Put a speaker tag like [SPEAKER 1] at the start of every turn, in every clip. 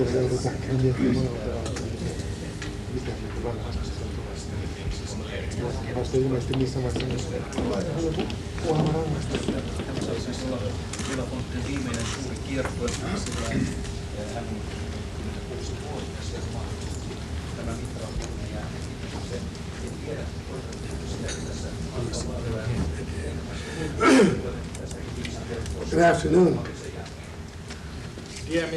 [SPEAKER 1] se joudutaan miettimään monella tavalla, mitä nyt vanhasta vasta ilmeisesti missä vaiheessa Huomaa rangaista.
[SPEAKER 2] Tämä on siis Belafonten viimeinen suuri kiertue, sillä hän on 66-vuotias ja tämä mitrauttaminen jää se en tiedä, tässä
[SPEAKER 1] Good afternoon.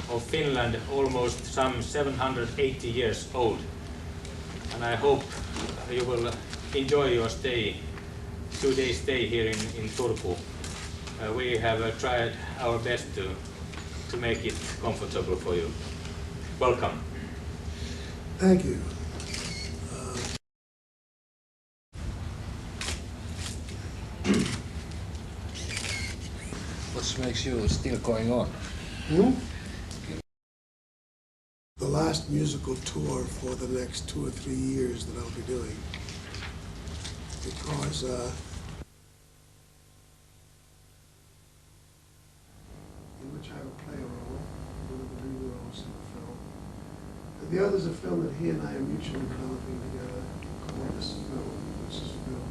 [SPEAKER 3] Of Finland, almost some 780 years old, and I hope you will enjoy your stay, 2-day stay here in Turku. We have tried our best to make it comfortable for you. Welcome.
[SPEAKER 1] Thank you.
[SPEAKER 2] What makes you still going on?
[SPEAKER 1] The last musical tour for the next 2 or 3 years that I'll be doing, because in which I will play a role, one of the lead roles in the film. And the other is a film that he and I are mutually developing together called This Film, which is a film,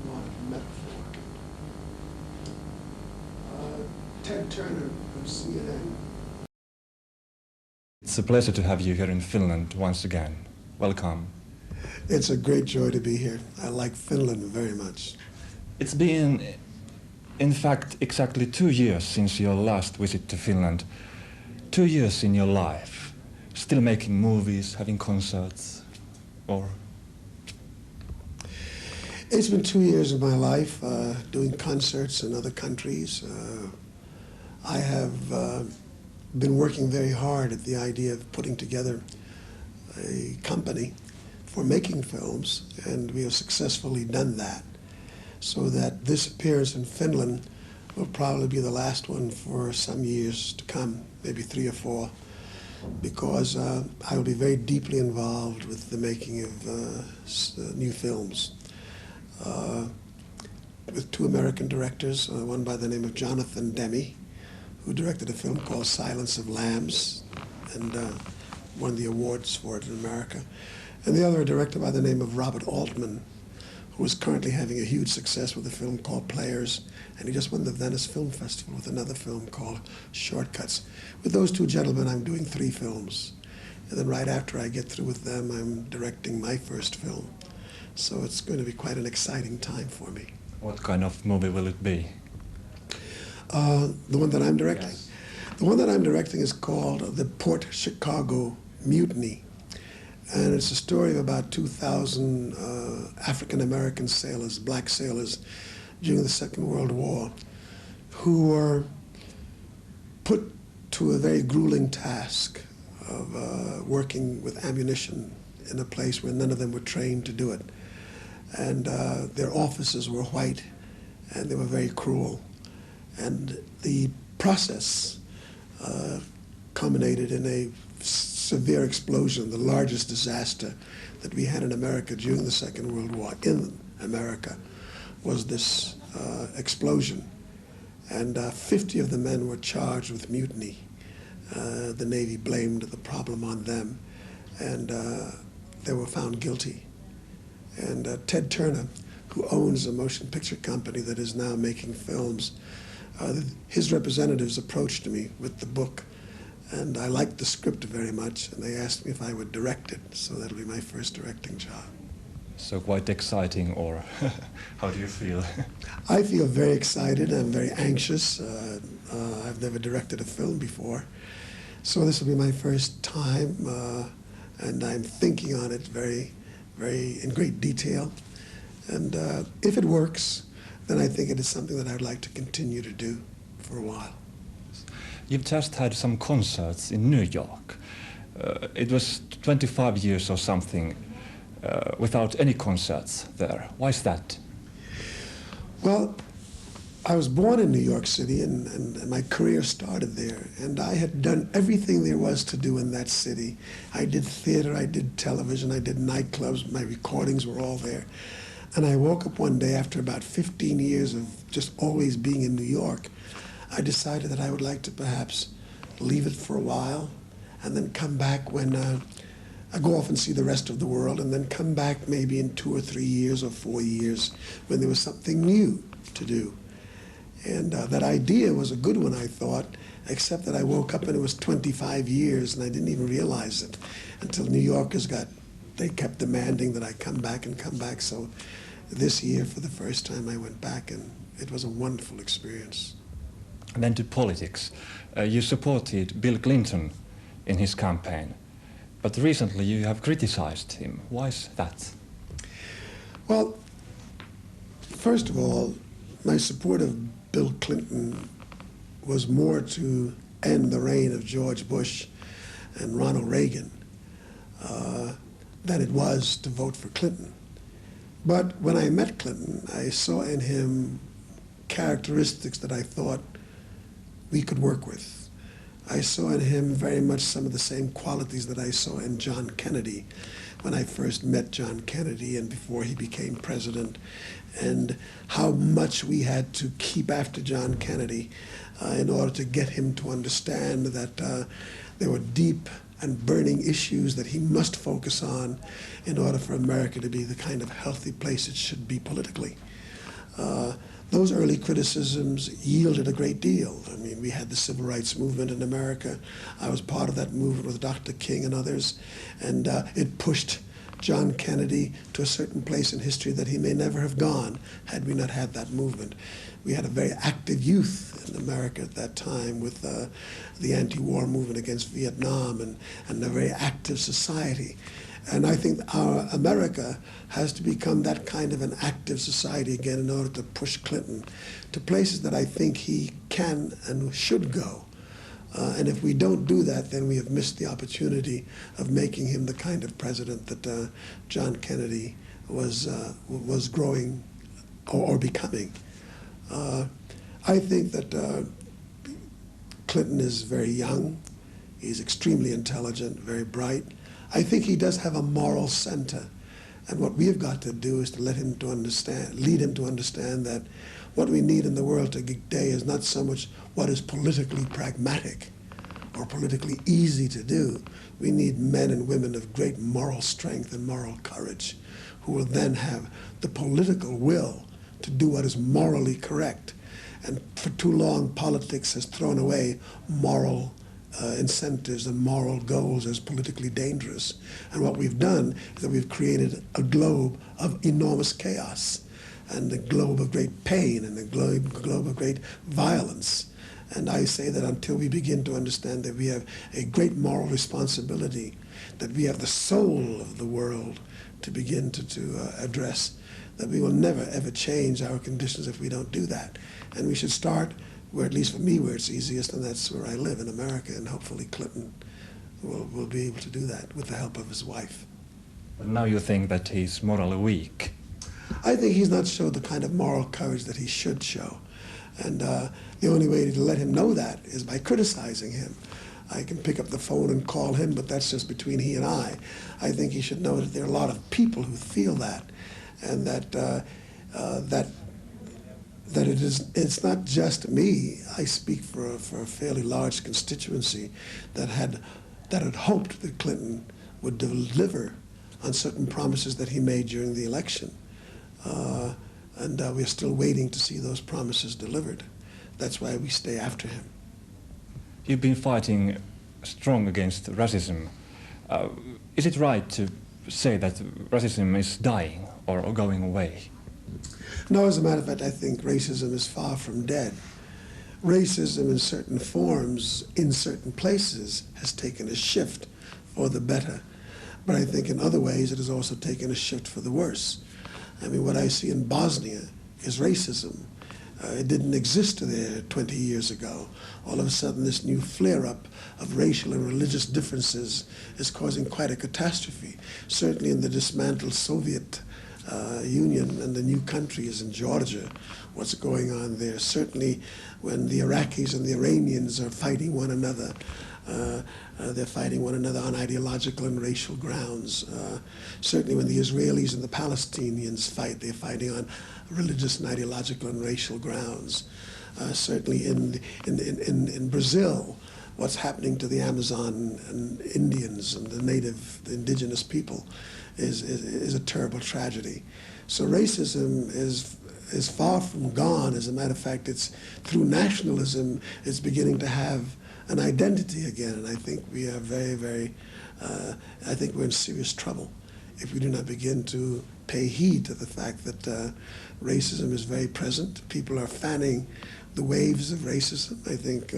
[SPEAKER 1] a lot of metaphor. Ted Turner from CNN.
[SPEAKER 4] It's a pleasure to have you here in Finland once again. Welcome.
[SPEAKER 1] It's a great joy to be here. I like Finland very much.
[SPEAKER 4] It's been, in fact, exactly 2 years since your last visit to Finland. 2 years in your life. Still making movies, having concerts, or?
[SPEAKER 1] It's been 2 years of my life doing concerts in other countries. I have been working very hard at the idea of putting together a company for making films, and we have successfully done that. So that this appearance in Finland will probably be the last one for some years to come, maybe 3 or 4, because I will be very deeply involved with the making of new films. With 2 American directors, one by the name of Jonathan Demme, who directed a film called Silence of Lambs and won the awards for it in America. And the other a director by the name of Robert Altman, who is currently having a huge success with a film called Players, and he just won the Venice Film Festival with another film called Shortcuts. With those 2 gentlemen, I'm doing 3 films. And then right after I get through with them, I'm directing my first film. So it's going to be quite an exciting time for me.
[SPEAKER 4] What kind of movie will it be?
[SPEAKER 1] The one that I'm directing?
[SPEAKER 4] Yes.
[SPEAKER 1] The one that I'm directing is called The Port Chicago Mutiny. And it's a story of about 2,000 African-American sailors, black sailors, during the Second World War, who were put to a very grueling task of working with ammunition in a place where none of them were trained to do it. And their officers were white, and they were very cruel. And the process culminated in a severe explosion, the largest disaster that we had in America during the Second World War in America was this explosion. And 50 of the men were charged with mutiny. The Navy blamed the problem on them, and they were found guilty. And Ted Turner, who owns a motion picture company that is now making films, his representatives approached me with the book, and I liked the script very much, and they asked me if I would direct it, so that'll be my first directing job.
[SPEAKER 4] So quite exciting, or how do you feel?
[SPEAKER 1] I feel very excited. I'm very anxious. I've never directed a film before, so this will be my first time, and I'm thinking on it very in great detail. And if it works, then I think it is something that I'd like to continue to do for a while.
[SPEAKER 4] You've just had some concerts in New York. It was 25 years or something without any concerts there. Why is that?
[SPEAKER 1] Well, I was born in New York City, and my career started there. And I had done everything there was to do in that city. I did theater, I did television, I did nightclubs. My recordings were all there. And I woke up one day after about 15 years of just always being in New York. I decided that I would like to perhaps leave it for a while, and then come back when I go off and see the rest of the world, and then come back maybe in 2 or 3 years or 4 years when there was something new to do. And that idea was a good one, I thought, except that I woke up and it was 25 years and I didn't even realize it until New Yorkers they kept demanding that I come back and come back. So this year, for the first time, I went back, and it was a wonderful experience.
[SPEAKER 4] And then to politics. You supported Bill Clinton in his campaign, but recently you have criticized him. Why is that?
[SPEAKER 1] Well, first of all, my support of Bill Clinton was more to end the reign of George Bush and Ronald Reagan than it was to vote for Clinton. But when I met Clinton, I saw in him characteristics that I thought we could work with. I saw in him very much some of the same qualities that I saw in John Kennedy when I first met John Kennedy and before he became president, and how much we had to keep after John Kennedy in order to get him to understand that there were deep and burning issues that he must focus on in order for America to be the kind of healthy place it should be politically. Those early criticisms yielded a great deal. I mean, we had the civil rights movement in America. I was part of that movement with Dr. King and others, and it pushed John Kennedy to a certain place in history that he may never have gone had we not had that movement. We had a very active youth in America at that time with the anti-war movement against Vietnam and a very active society. And I think our America has to become that kind of an active society again in order to push Clinton to places that I think he can and should go. And if we don't do that, then we have missed the opportunity of making him the kind of president that John Kennedy was growing or becoming. I think that Clinton is very young. He's extremely intelligent, very bright. I think he does have a moral center. And what we have got to do is to lead him to understand that what we need in the world today is not so much what is politically pragmatic or politically easy to do. We need men and women of great moral strength and moral courage who will then have the political will to do what is morally correct. And for too long, politics has thrown away moral incentives and moral goals as politically dangerous. And what we've done is that we've created a globe of enormous chaos and a globe of great pain and a globe of great violence. And I say that until we begin to understand that we have a great moral responsibility, that we have the soul of the world to begin to address, that we will never ever change our conditions if we don't do that. And we should start where, at least for me, where it's easiest, and that's where I live in America, and hopefully Clinton will be able to do that with the help of his wife.
[SPEAKER 4] But now you think that he's morally weak.
[SPEAKER 1] I think he's not showed the kind of moral courage that he should show. And the only way to let him know that is by criticizing him. I can pick up the phone and call him, but that's just between he and I. I think he should know that there are a lot of people who feel that, and that it's not just me. I speak for a fairly large constituency that had hoped that Clinton would deliver on certain promises that he made during the election. And we're still waiting to see those promises delivered. That's why we stay after him.
[SPEAKER 4] You've been fighting strong against racism. Is it right to say that racism is dying or going away?
[SPEAKER 1] No, as a matter of fact, I think racism is far from dead. Racism in certain forms, in certain places, has taken a shift for the better. But I think in other ways it has also taken a shift for the worse. I mean, what I see in Bosnia is racism. It didn't exist there 20 years ago. All of a sudden, this new flare-up of racial and religious differences is causing quite a catastrophe. Certainly in the dismantled Soviet Union and the new countries in Georgia, what's going on there. Certainly when the Iraqis and the Iranians are fighting one another, they're fighting one another on ideological and racial grounds. Certainly when the Israelis and the Palestinians fight, they're fighting on religious and ideological and racial grounds. Certainly in Brazil, what's happening to the Amazon and Indians and the indigenous people is a terrible tragedy. So racism is far from gone. As a matter of fact, it's through nationalism, it's beginning to have an identity again. And I think we are I think we're in serious trouble if we do not begin to pay heed to the fact that racism is very present. People are fanning the waves of racism. I think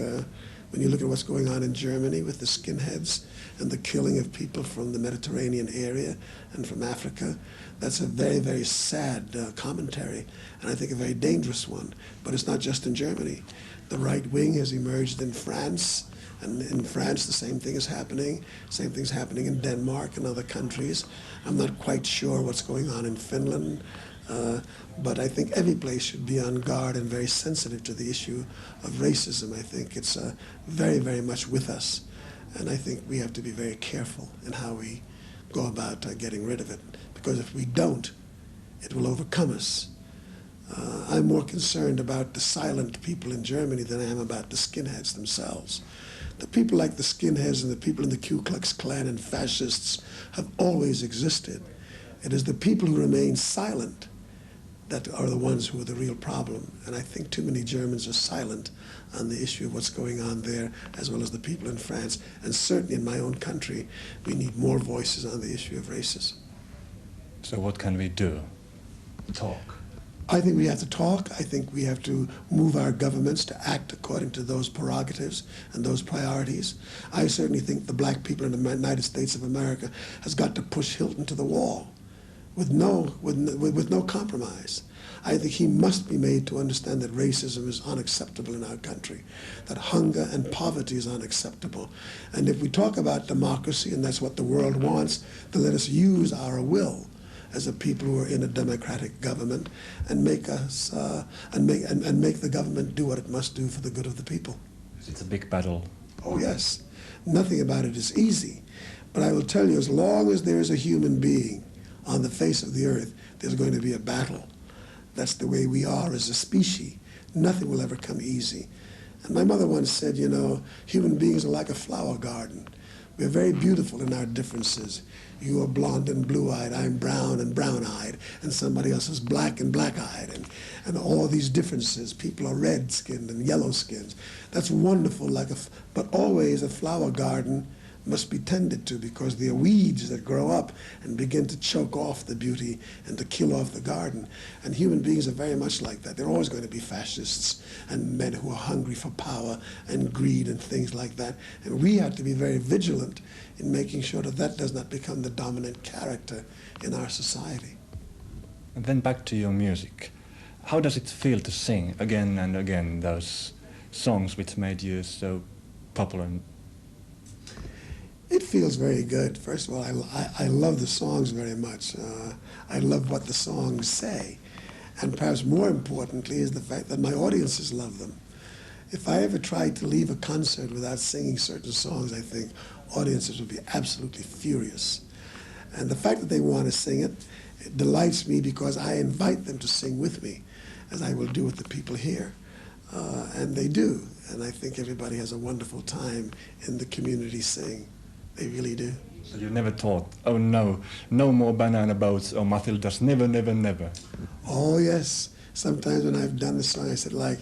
[SPEAKER 1] when you look at what's going on in Germany with the skinheads and the killing of people from the Mediterranean area and from Africa, that's a very, very sad commentary, and I think a very dangerous one. But it's not just in Germany. The right wing has emerged in France, and in France the same thing is happening. Same thing's happening in Denmark and other countries. I'm not quite sure what's going on in Finland, but I think every place should be on guard and very sensitive to the issue of racism. I think it's very, very much with us, and I think we have to be very careful in how we go about getting rid of it, because if we don't, it will overcome us. I'm more concerned about the silent people in Germany than I am about the skinheads themselves. The people like the skinheads and the people in the Ku Klux Klan and fascists have always existed. It is the people who remain silent that are the ones who are the real problem. And I think too many Germans are silent on the issue of what's going on there, as well as the people in France. And certainly in my own country, we need more voices on the issue of racism.
[SPEAKER 4] So what can we do? Talk.
[SPEAKER 1] I think we have to talk. I think we have to move our governments to act according to those prerogatives and those priorities. I certainly think the black people in the United States of America has got to push Hilton to the wall with no compromise. I think he must be made to understand that racism is unacceptable in our country, that hunger and poverty is unacceptable. And if we talk about democracy, and that's what the world wants, then let us use our will as a people who are in a democratic government and make us and make the government do what it must do for the good of the people.
[SPEAKER 4] It's a big battle.
[SPEAKER 1] Oh yes, nothing about it is easy, but I will tell you, as long as there is a human being on the face of the earth, there's going to be a battle. That's the way we are as a species. Nothing will ever come easy. And my mother once said, you know, human beings are like a flower garden. We're very beautiful in our differences. You are blonde and blue-eyed, I'm brown and brown-eyed, and somebody else is black and black-eyed, and all these differences. People are red-skinned and yellow-skinned. That's wonderful, but always a flower garden must be tended to, because there are weeds that grow up and begin to choke off the beauty and to kill off the garden. And human beings are very much like that. There are always going to be fascists and men who are hungry for power and greed and things like that. And we have to be very vigilant in making sure that that does not become the dominant character in our society.
[SPEAKER 4] And then back to your music. How does it feel to sing again and again those songs which made you so popular?
[SPEAKER 1] It feels very good. First of all, I love the songs very much. I love what the songs say. And perhaps more importantly is the fact that my audiences love them. If I ever tried to leave a concert without singing certain songs, I think audiences would be absolutely furious. And the fact that they want to sing it, it delights me, because I invite them to sing with me, as I will do with the people here. And they do. And I think everybody has a wonderful time in the community singing. They really do.
[SPEAKER 4] So you never thought, oh no, no more banana boats or Matildas, never, never, never?
[SPEAKER 1] Oh yes. Sometimes when I've done the song, I said, I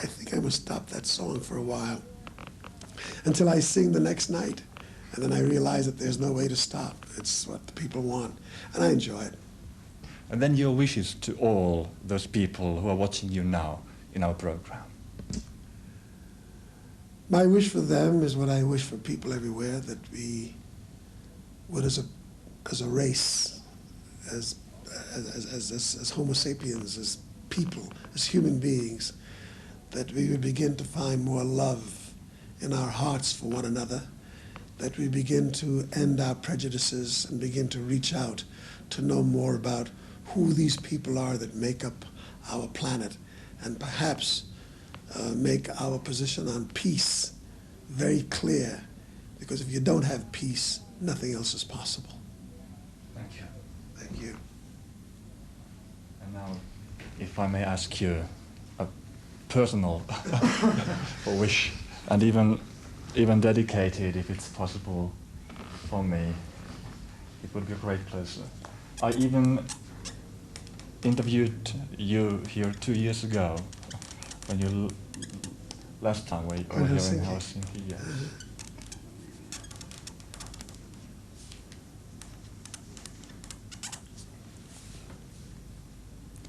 [SPEAKER 1] think I must stop that song for a while, until I sing the next night. And then I realize that there's no way to stop. It's what the people want. And I enjoy it.
[SPEAKER 4] And then your wishes to all those people who are watching you now in our program.
[SPEAKER 1] My wish for them is what I wish for people everywhere, that we would, as a race, as Homo sapiens, as people, as human beings, that we would begin to find more love in our hearts for one another, that we begin to end our prejudices and begin to reach out to know more about who these people are that make up our planet, and perhaps make our position on peace very clear, because if you don't have peace, nothing else is possible.
[SPEAKER 4] Thank you.
[SPEAKER 1] Thank you.
[SPEAKER 4] And now, if I may ask you a personal wish, and even even dedicated, if it's possible for me. It would be a great pleasure. I even interviewed you here 2 years ago, when you last time we were here in Helsinki. Yes.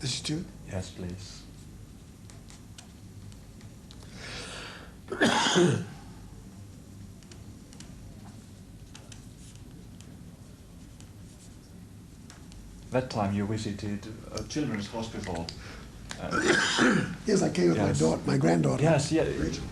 [SPEAKER 1] This is you?
[SPEAKER 4] Yes, please. That time you visited a children's hospital.
[SPEAKER 1] Yes, I came with
[SPEAKER 4] Yes.
[SPEAKER 1] my granddaughter.
[SPEAKER 4] Yes, yeah.
[SPEAKER 1] Rachel.